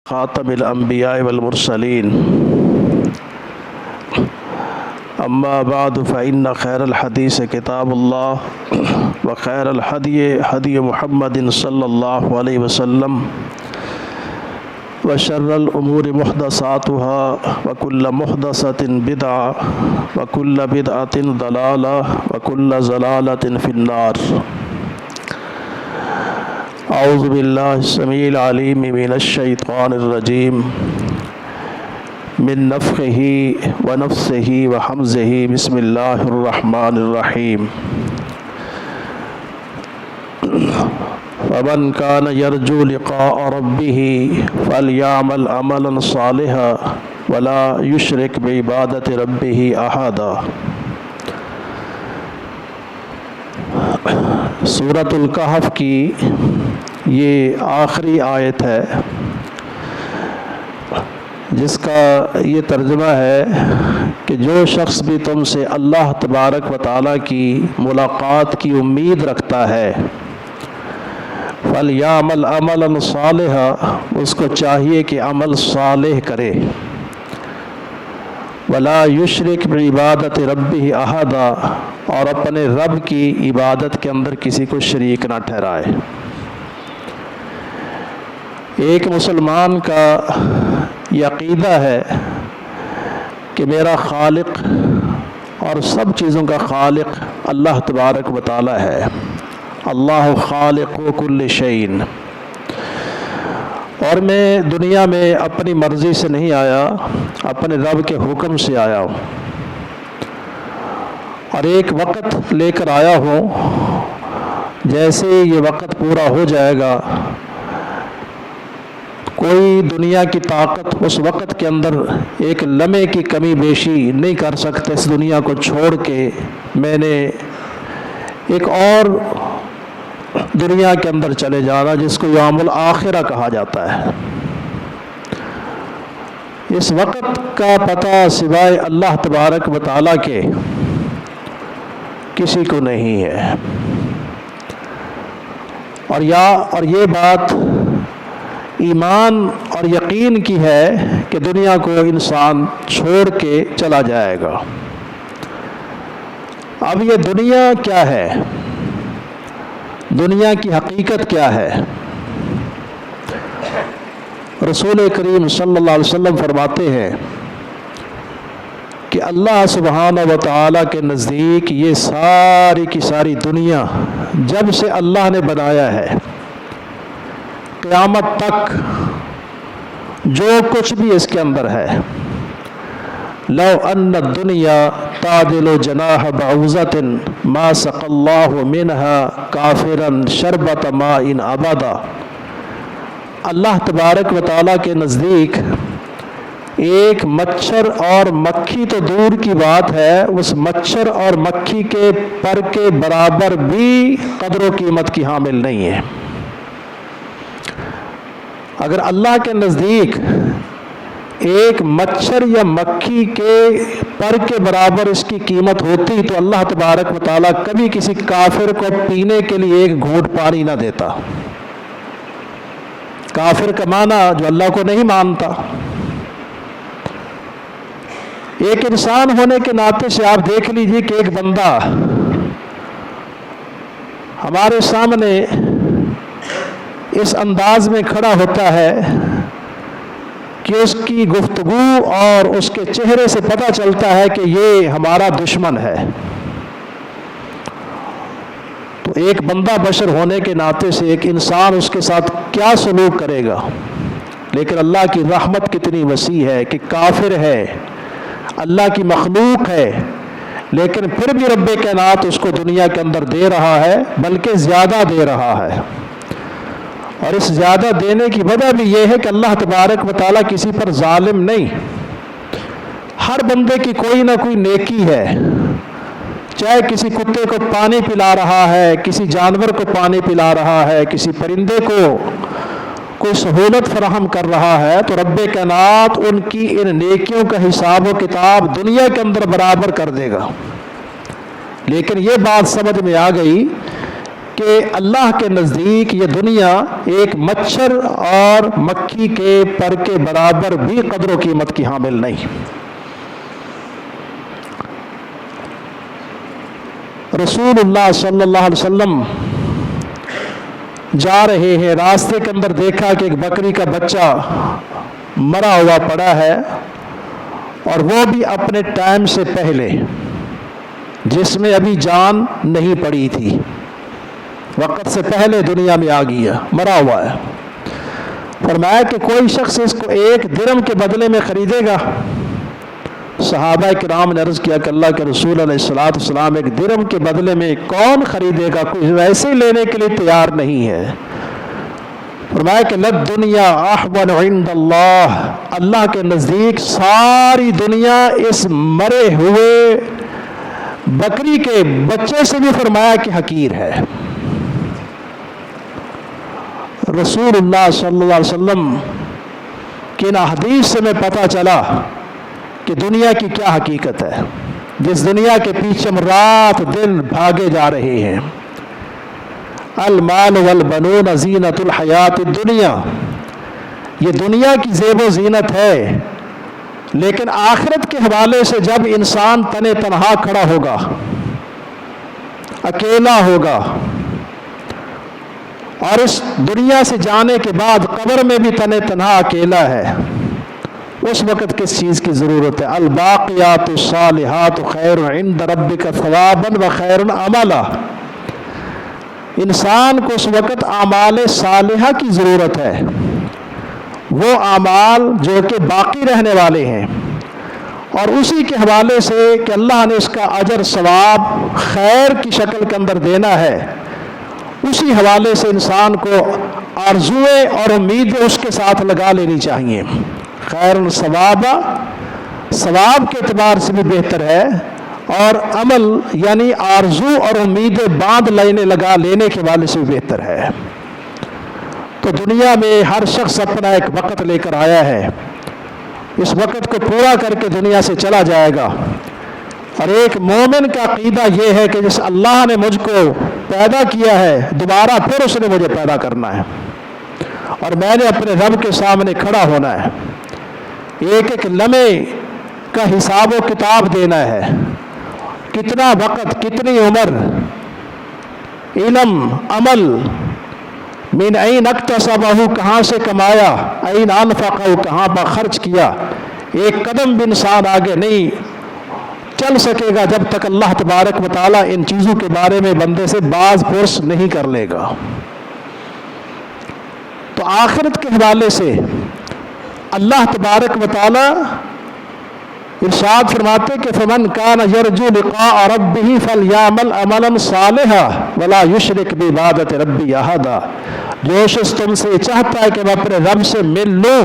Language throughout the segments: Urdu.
خاتم الانبیاء والمرسلین اما بعد فإن خیر الحدیث کتاب اللہ وخیر الحدی حدی محمد صلی اللہ علیہ وسلم وشر الامور محدثاتها وکل محدثۃ بدعہ وکل بدعۃ ضلالہ وکل ضلالۃ فی النار۔ اعوذ باللہ السمیع العلیم من الشیطان الرجیم من نفخہ ونفثہ وحمزہ بسم اللہ الرحمن الرحیم۔ فمن کان یرجو لقاء ربہ فلیعمل عملا صالحا ولا یشرک بعبادۃ ربہ احدا۔ سورۃ الکہف کی یہ آخری آیت ہے جس کا یہ ترجمہ ہے کہ جو شخص بھی تم سے اللہ تبارک و تعالیٰ کی ملاقات کی امید رکھتا ہے فَلْيَعْمَلْ عَمَلًا صَالِحًا، اس کو چاہیے کہ عمل صالح کرے، وَلَا يُشْرِكْ بِعِبَادَةِ رَبِّهِ أَحَدًا، اور اپنے رب کی عبادت کے اندر کسی کو شریک نہ ٹھہرائے۔ ایک مسلمان کا یہ عقیدہ ہے کہ میرا خالق اور سب چیزوں کا خالق اللہ تبارک و تعالی ہے، اللہ خالق کل شیء، اور میں دنیا میں اپنی مرضی سے نہیں آیا، اپنے رب کے حکم سے آیا ہوں، اور ایک وقت لے کر آیا ہوں، جیسے یہ وقت پورا ہو جائے گا کوئی دنیا کی طاقت اس وقت کے اندر ایک لمحے کی کمی بیشی نہیں کر سکتے۔ اس دنیا کو چھوڑ کے میں نے ایک اور دنیا کے اندر چلے جانا جس کو یوم الآخرہ کہا جاتا ہے۔ اس وقت کا پتہ سوائے اللہ تبارک و تعالیٰ کے کسی کو نہیں ہے، اور یہ بات ایمان اور یقین کی ہے کہ دنیا کو انسان چھوڑ کے چلا جائے گا۔ اب یہ دنیا کیا ہے؟ دنیا کی حقیقت کیا ہے؟ رسول کریم صلی اللہ علیہ وسلم فرماتے ہیں کہ اللہ سبحانہ و تعالیٰ کے نزدیک یہ ساری کی ساری دنیا جب سے اللہ نے بنایا ہے قیامت تک جو کچھ بھی اس کے اندر ہے، لو ان الدنیا تعدل جناح بعوضۃ ما سقى اللہ منها کافرا شربۃ ماء ابدا۔ اللہ تبارک و تعالیٰ کے نزدیک ایک مچھر اور مکھی تو دور کی بات ہے، اس مچھر اور مکھی کے پر کے برابر بھی قدر و قیمت کی حامل نہیں ہے۔ اگر اللہ کے نزدیک ایک مچھر یا مکھی کے پر کے برابر اس کی قیمت ہوتی تو اللہ تبارک و تعالیٰ کبھی کسی کافر کو پینے کے لیے ایک گھونٹ پانی نہ دیتا۔ کافر کا معنی جو اللہ کو نہیں مانتا۔ ایک انسان ہونے کے ناطے سے آپ دیکھ لیجئے کہ ایک بندہ ہمارے سامنے اس انداز میں کھڑا ہوتا ہے کہ اس کی گفتگو اور اس کے چہرے سے پتہ چلتا ہے کہ یہ ہمارا دشمن ہے، تو ایک بندہ بشر ہونے کے ناطے سے ایک انسان اس کے ساتھ کیا سلوک کرے گا؟ لیکن اللہ کی رحمت کتنی وسیع ہے کہ کافر ہے، اللہ کی مخلوق ہے، لیکن پھر بھی رب کائنات اس کو دنیا کے اندر دے رہا ہے، بلکہ زیادہ دے رہا ہے، اور اس زیادہ دینے کی وجہ بھی یہ ہے کہ اللہ تبارک و تعالیٰ کسی پر ظالم نہیں، ہر بندے کی کوئی نہ کوئی نیکی ہے، چاہے کسی کتے کو پانی پلا رہا ہے، کسی جانور کو پانی پلا رہا ہے، کسی پرندے کو کوئی سہولت فراہم کر رہا ہے، تو رب کائنات ان کی ان نیکیوں کا حساب و کتاب دنیا کے اندر برابر کر دے گا۔ لیکن یہ بات سمجھ میں آ گئی کہ کہ اللہ کے نزدیک یہ دنیا ایک مچھر اور مکھی کے پر کے برابر بھی قدر و قیمت کی حامل نہیں۔ رسول اللہ صلی اللہ علیہ وسلم جا رہے ہیں، راستے کے اندر دیکھا کہ ایک بکری کا بچہ مرا ہوا پڑا ہے، اور وہ بھی اپنے ٹائم سے پہلے، جس میں ابھی جان نہیں پڑی تھی، وقت سے پہلے دنیا میں آ گیا، مرا ہوا ہے۔ فرمایا کہ کوئی شخص اس کو 1 درہم کے بدلے میں خریدے گا؟ صحابہ کرام نے عرض کیا کہ اللہ کے رسول علیہ الصلوۃ والسلام 1 درہم کے بدلے میں کون خریدے گا؟ کوئی ویسے ہی لینے کے لیے تیار نہیں ہے۔ فرمایا کہ لد دنیا احون عند اللہ، اللہ کے نزدیک ساری دنیا اس مرے ہوئے بکری کے بچے سے بھی فرمایا کہ حقیر ہے۔ رسول اللہ صلی اللہ علیہ وسلم کی ان حدیث سے میں پتہ چلا کہ دنیا کی کیا حقیقت ہے، جس دنیا کے پیچھے ہم رات دن بھاگے جا رہے ہیں۔ المال والبنون زینت الحیات الدنیا، یہ دنیا کی زیب و زینت ہے، لیکن آخرت کے حوالے سے جب انسان تن تنہا کھڑا ہوگا، اکیلا ہوگا، اور اس دنیا سے جانے کے بعد قبر میں بھی تن تنہا اکیلا ہے، اس وقت کس چیز کی ضرورت ہے؟ الباقیات الصالحات خیر عند ربک ثوابا وخیر عملا، انسان کو اس وقت اعمال صالحہ کی ضرورت ہے، وہ اعمال جو کہ باقی رہنے والے ہیں، اور اسی کے حوالے سے کہ اللہ نے اس کا اجر ثواب خیر کی شکل کے اندر دینا ہے، اسی حوالے سے انسان کو آرزویں اور امیدیں اس کے ساتھ لگا لینی چاہیے۔ خیر ثواب، ثواب کے اعتبار سے بھی بہتر ہے، اور عمل یعنی آرزو اور امیدیں باندھ لگا لینے کے حوالے سے بھی بہتر ہے۔ تو دنیا میں ہر شخص اپنا ایک وقت لے کر آیا ہے، اس وقت کو پورا کر کے دنیا سے چلا جائے گا، اور ایک مومن کا عقیدہ یہ ہے کہ جس اللہ نے مجھ کو پیدا کیا ہے، دوبارہ پھر اس نے مجھے پیدا کرنا ہے، اور میں نے اپنے رب کے سامنے کھڑا ہونا ہے، ایک ایک لمحے کا حساب و کتاب دینا ہے، کتنا وقت، کتنی عمر، علم، عمل، من این اکتسبہ، کہاں سے کمایا، این انفقہ، کہاں پر خرچ کیا، ایک قدم بھی انسان آگے نہیں چل سکے گا جب تک اللہ تبارک و تعالیٰ ان چیزوں کے بارے میں بندے سے باز پرس نہیں کر لے گا۔ تو آخرت کے حوالے سے اللہ تبارک و تعالیٰ ارشاد فرماتے کہ فمن کان یرجو لقاء ربہ فلیعمل عملا صالحا ولا یشرک بعبادۃ ربہ احدا، جو شخص تم سے چاہتا ہے کہ میں اپنے رب سے مل لوں،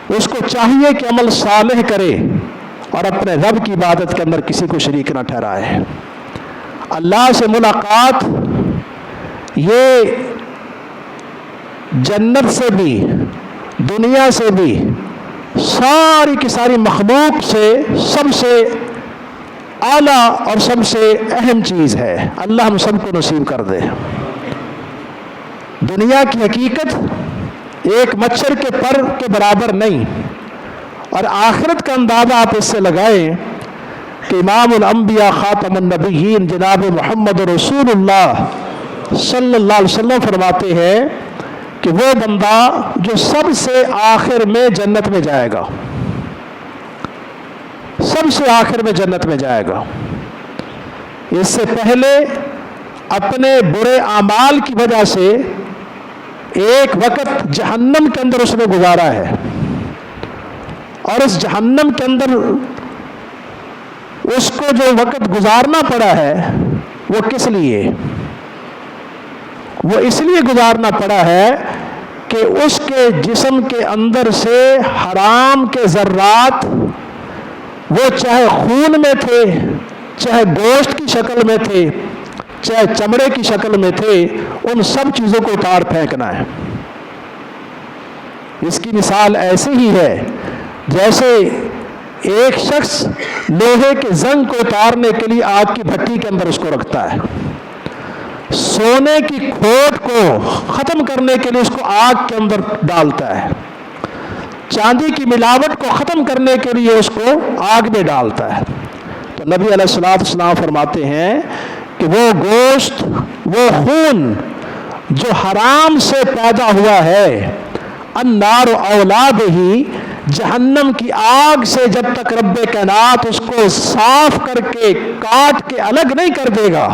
اس کو چاہیے کہ عمل صالح کرے اور اپنے رب کی عبادت کے اندر کسی کو شریک نہ ٹھہرائے۔ اللہ سے ملاقات یہ جنت سے بھی، دنیا سے بھی، ساری کی ساری مخلوق سے سب سے اعلیٰ اور سب سے اہم چیز ہے۔ اللہ ہم سب کو نصیب کر دے۔ دنیا کی حقیقت ایک مچھر کے پر کے برابر نہیں، اور آخرت کا اندازہ آپ اس سے لگائیں کہ امام الانبیاء خاتم النبیین جناب محمد رسول اللہ صلی اللہ علیہ وسلم فرماتے ہیں کہ وہ بندہ جو سب سے آخر میں جنت میں جائے گا، سب سے آخر میں جنت میں جائے گا، اس سے پہلے اپنے برے اعمال کی وجہ سے ایک وقت جہنم کے اندر اس نے گزارا ہے، اور اس جہنم کے اندر اس کو جو وقت گزارنا پڑا ہے وہ کس لیے؟ وہ اس لیے گزارنا پڑا ہے کہ اس کے جسم کے اندر سے حرام کے ذرات، وہ چاہے خون میں تھے، چاہے گوشت کی شکل میں تھے، چاہے چمڑے کی شکل میں تھے، ان سب چیزوں کو اتار پھینکنا ہے۔ اس کی مثال ایسی ہی ہے جیسے ایک شخص لوہے کے زنگ کو اتارنے کے لیے آگ کی بھٹی کے اندر اس کو رکھتا ہے، سونے کی کھوٹ کو ختم کرنے کے لیے اس کو آگ کے اندر ڈالتا ہے، چاندی کی ملاوٹ کو ختم کرنے کے لیے اس کو آگ میں ڈالتا ہے۔ تو نبی علیہ الصلوۃ والسلام فرماتے ہیں کہ وہ گوشت، وہ خون جو حرام سے پیدا ہوا ہے، النار اولاد ہی، جہنم کی آگ سے جب تک رب کائنات اس کو صاف کر کے کاٹ کے الگ نہیں کر دے گا،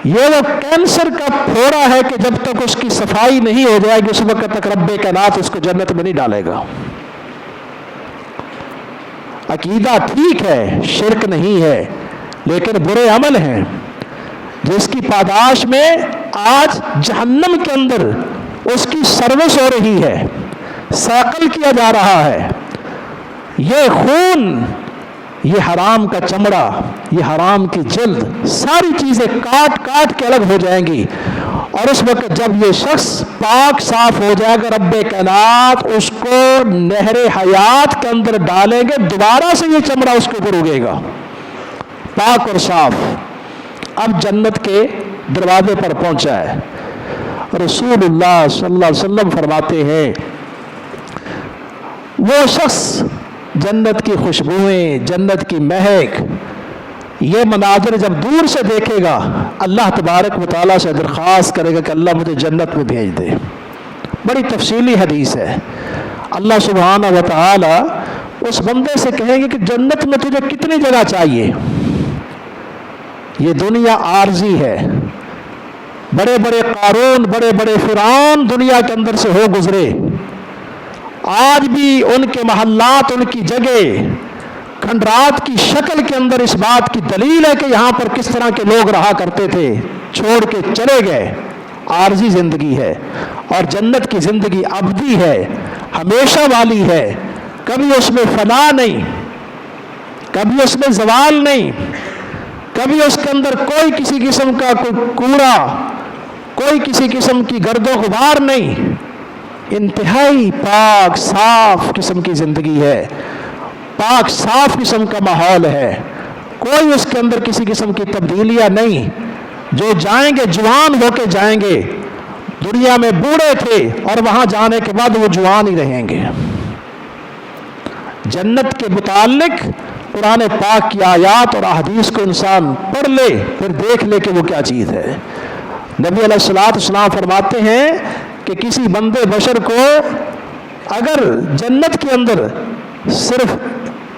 یہ وہ کینسر کا پھوڑا ہے کہ جب تک اس کی صفائی نہیں ہو جائے گی اس وقت تک رب کائنات اس کو جنت میں نہیں ڈالے گا۔ عقیدہ ٹھیک ہے، شرک نہیں ہے، لیکن برے عمل ہیں جس کی پاداش میں آج جہنم کے اندر اس کی سروس ہو رہی ہے، سیکل کیا جا رہا ہے۔ یہ خون، یہ حرام کا چمڑا، یہ حرام کی جلد، ساری چیزیں کاٹ کاٹ کے الگ ہو جائیں گی، اور اس وقت جب یہ شخص پاک صاف ہو جائے گا رب کائنات اس کو نہر حیات کے اندر ڈالیں گے، دوبارہ سے یہ چمڑا اس کے اوپر اگے گا پاک اور صاف۔ اب جنت کے دروازے پر پہنچا ہے۔ رسول اللہ صلی اللہ علیہ وسلم فرماتے ہیں وہ شخص جنت کی خوشبوئیں، جنت کی مہک، یہ مناظر جب دور سے دیکھے گا اللہ تبارک و تعالیٰ سے درخواست کرے گا کہ اللہ مجھے جنت میں بھیج دے۔ بڑی تفصیلی حدیث ہے۔ اللہ سبحانہ و تعالیٰ اس بندے سے کہیں گے کہ جنت میں تجھے کتنی جگہ چاہیے؟ یہ دنیا عارضی ہے، بڑے بڑے قارون، بڑے بڑے فرعون دنیا کے اندر سے ہو گزرے، آج بھی ان کے محلات، ان کی جگہ کھنڈرات کی شکل کے اندر اس بات کی دلیل ہے کہ یہاں پر کس طرح کے لوگ رہا کرتے تھے، چھوڑ کے چلے گئے۔ عارضی زندگی ہے، اور جنت کی زندگی ابدی ہے، ہمیشہ والی ہے، کبھی اس میں فنا نہیں، کبھی اس میں زوال نہیں، کبھی اس کے اندر کوئی کسی قسم کا کوئی کوڑا، کوئی کسی قسم کی گرد و غبار نہیں، انتہائی پاک صاف قسم کی زندگی ہے، پاک صاف قسم کا ماحول ہے، کوئی اس کے اندر کسی قسم کی تبدیلیاں نہیں۔ جو جائیں گے جوان ہو کے جائیں گے، دنیا میں بوڑھے تھے اور وہاں جانے کے بعد وہ جوان ہی رہیں گے۔ جنت کے متعلق قرآن پاک کی آیات اور احادیث کو انسان پڑھ لے، پھر دیکھ لے کہ وہ کیا چیز ہے۔ نبی علیہ الصلوۃ والسلام فرماتے ہیں کہ کسی بندے بشر کو اگر جنت کے اندر صرف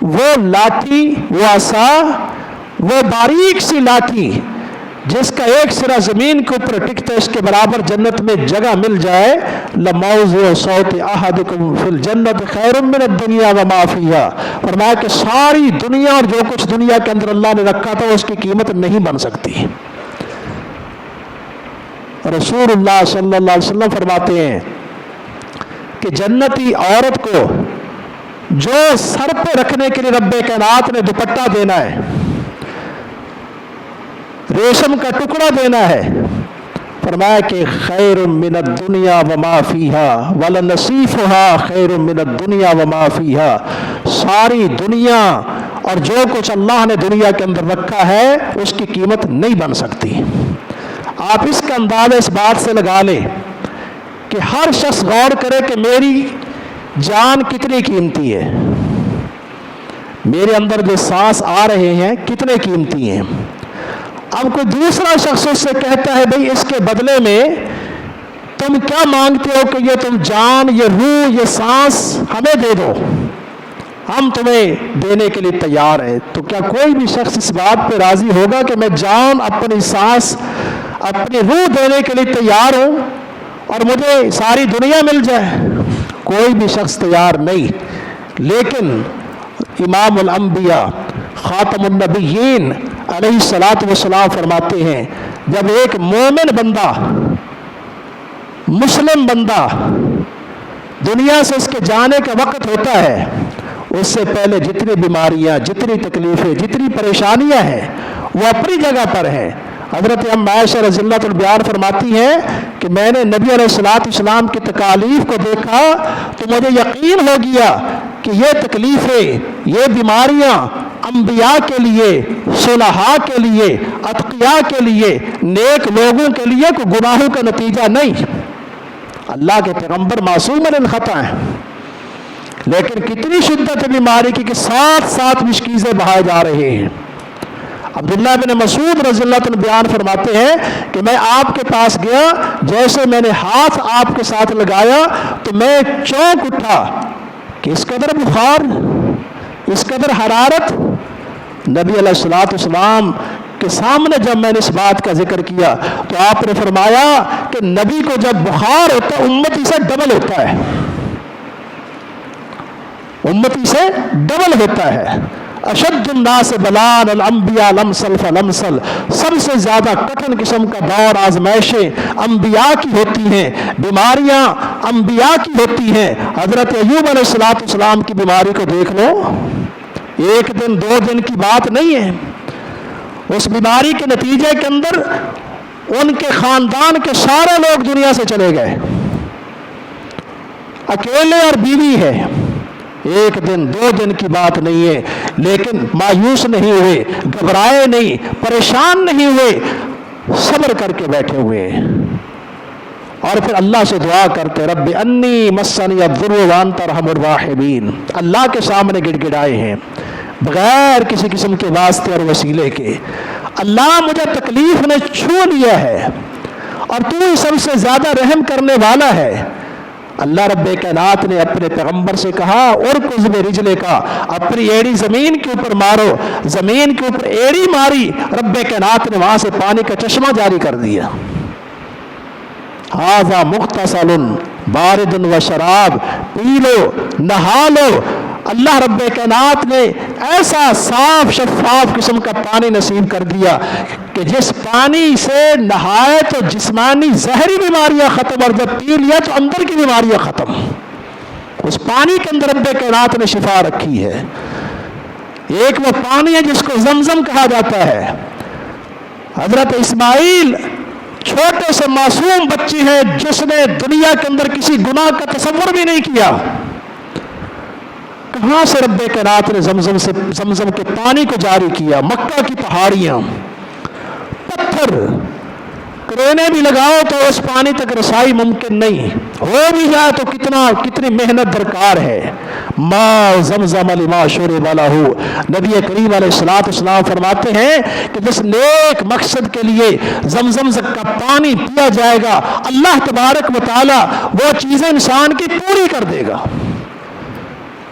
وہ لاٹھی، وہ عصا، وہ باریک سی لاٹھی جس کا ایک سرا زمین کے اوپر ٹکتا ہے، اس کے برابر جنت میں جگہ مل جائے، لَمَوْضِعُ صَوْتِ أَحَدِكُمْ فِي الْجَنَّةِ خَيْرٌ مِّنَ الدُّنْيَا وَمَا فِيهَا۔ فرمایا کہ ساری دنیا اور جو کچھ دنیا کے اندر اللہ نے رکھا تھا اس کی قیمت نہیں بن سکتی۔ رسول اللہ صلی اللہ علیہ وسلم فرماتے ہیں کہ جنتی عورت کو جو سر پہ رکھنے کے لیے رب کائنات نے دوپٹہ دینا ہے، ریشم کا ٹکڑا دینا ہے، فرمایا کہ خیر من الدنیا وما فیہا ولنصیفہا خیر من الدنیا وما فیہا، ساری دنیا اور جو کچھ اللہ نے دنیا کے اندر رکھا ہے اس کی قیمت نہیں بن سکتی۔ آپ اس کا اندازہ اس بات سے لگا لیں کہ ہر شخص غور کرے کہ میری جان کتنی قیمتی ہے، میرے اندر جو سانس آ رہے ہیں کتنے قیمتی ہیں۔ اب کوئی دوسرا شخص اس سے کہتا ہے بھئی اس کے بدلے میں تم کیا مانگتے ہو کہ یہ تم جان، یہ روح، یہ سانس ہمیں دے دو، ہم تمہیں دینے کے لیے تیار ہیں۔ تو کیا کوئی بھی شخص اس بات پہ راضی ہوگا کہ میں جان، اپنی سانس، اپنی روح دینے کے لیے تیار ہوں اور مجھے ساری دنیا مل جائے؟ کوئی بھی شخص تیار نہیں۔ لیکن امام الانبیاء خاتم النبیین علیہ الصلوۃ والسلام فرماتے ہیں جب ایک مومن بندہ، مسلم بندہ دنیا سے اس کے جانے کا وقت ہوتا ہے، اس سے پہلے جتنی بیماریاں، جتنی تکلیفیں، جتنی پریشانیاں ہیں وہ اپنی جگہ پر ہیں۔ حضرت ام عائشہ رضی اللہ عنہا بیان فرماتی ہیں کہ میں نے نبی علیہ الصلوۃ والسلام کی تکالیف کو دیکھا تو مجھے یقین ہو گیا کہ یہ تکلیفیں، یہ بیماریاں انبیاء کے لیے، صلحاء کے لیے، اتقیاء کے لیے، نیک لوگوں کے لیے کوئی گناہوں کا نتیجہ نہیں۔ اللہ کے پیغمبر معصوم من الخطا ہیں، لیکن کتنی شدت ہے بیماری کی کہ ساتھ ساتھ مشکیزیں بہائے جا رہے ہیں۔ عبداللہ بن مسعود رضی اللہ عنہ بیان فرماتے ہیں کہ میں آپ کے پاس گیا، جیسے میں نے ہاتھ آپ کے ساتھ لگایا تو میں چونک اٹھا کہ اس قدر بخار، اس قدر حرارت۔ نبی علیہ الصلوۃ والسلام کے سامنے جب میں نے اس بات کا ذکر کیا تو آپ نے فرمایا کہ نبی کو جب بخار ہوتا ہے امتی سے ڈبل ہوتا ہے، امتی سے ڈبل ہوتا ہے۔ اشد الناس بلاء الانبیاء لمسل فلمسل، سب سے زیادہ کٹھن قسم کا دور آزمائشیں انبیاء کی ہوتی ہیں، بیماریاں انبیاء کی ہوتی ہیں۔ حضرت ایوب علیہ السلام کی بیماری کو دیکھ لو، ایک دن دو دن کی بات نہیں ہے۔ اس بیماری کے نتیجے کے اندر ان کے خاندان کے سارے لوگ دنیا سے چلے گئے، اکیلے اور بیوی ہے۔ ایک دن دو دن کی بات نہیں ہے، لیکن مایوس نہیں ہوئے، گھبرائے نہیں، پریشان نہیں ہوئے، صبر کر کے بیٹھے ہوئے ہیں۔ اور پھر اللہ سے دعا کرتے رب انی مسنی الضر وانت ارحم الراحمین، اللہ کے سامنے گڑ گڑائے ہیں بغیر کسی قسم کے واسطے اور وسیلے کے۔ اللہ مجھے تکلیف نے چھو لیا ہے اور تو ہی سب سے زیادہ رحم کرنے والا ہے۔ اللہ رب کائنات نے اپنے پیغمبر سے کہا ارکض برجلے کا، اپنی ایڑی زمین کے اوپر مارو۔ زمین کے اوپر ایڑی ماری، رب کائنات نے وہاں سے پانی کا چشمہ جاری کر دیا۔ ھذا مغتسل بارد و شراب، پی لو، نہا لو۔ اللہ رب کائنات نے ایسا صاف شفاف قسم کا پانی نصیب کر دیا کہ جس پانی سے نہائے تو جسمانی زہری بیماریاں ختم، اور جب پی لیا تو اندر کی بیماریاں ختم۔ اس پانی کے اندر رب کائنات نے شفا رکھی ہے۔ ایک وہ پانی ہے جس کو زمزم کہا جاتا ہے۔ حضرت اسماعیل چھوٹے سے معصوم بچے ہیں جس نے دنیا کے اندر کسی گناہ کا تصور بھی نہیں کیا، کہاں سے رب کائنات نے زمزم کے پانی کو جاری کیا؟ مکہ کی پہاڑیاں، پتھر، کرینے بھی لگاؤ تو اس پانی تک رسائی ممکن نہیں، ہو بھی جائے تو کتنی محنت درکار ہے۔ ماء زمزم لما شرب لہ، نبی کریم علیہ السلام فرماتے ہیں کہ جس نیک مقصد کے لیے زمزم کا پانی پیا جائے گا، اللہ تبارک و تعالی وہ چیزیں انسان کی پوری کر دے گا۔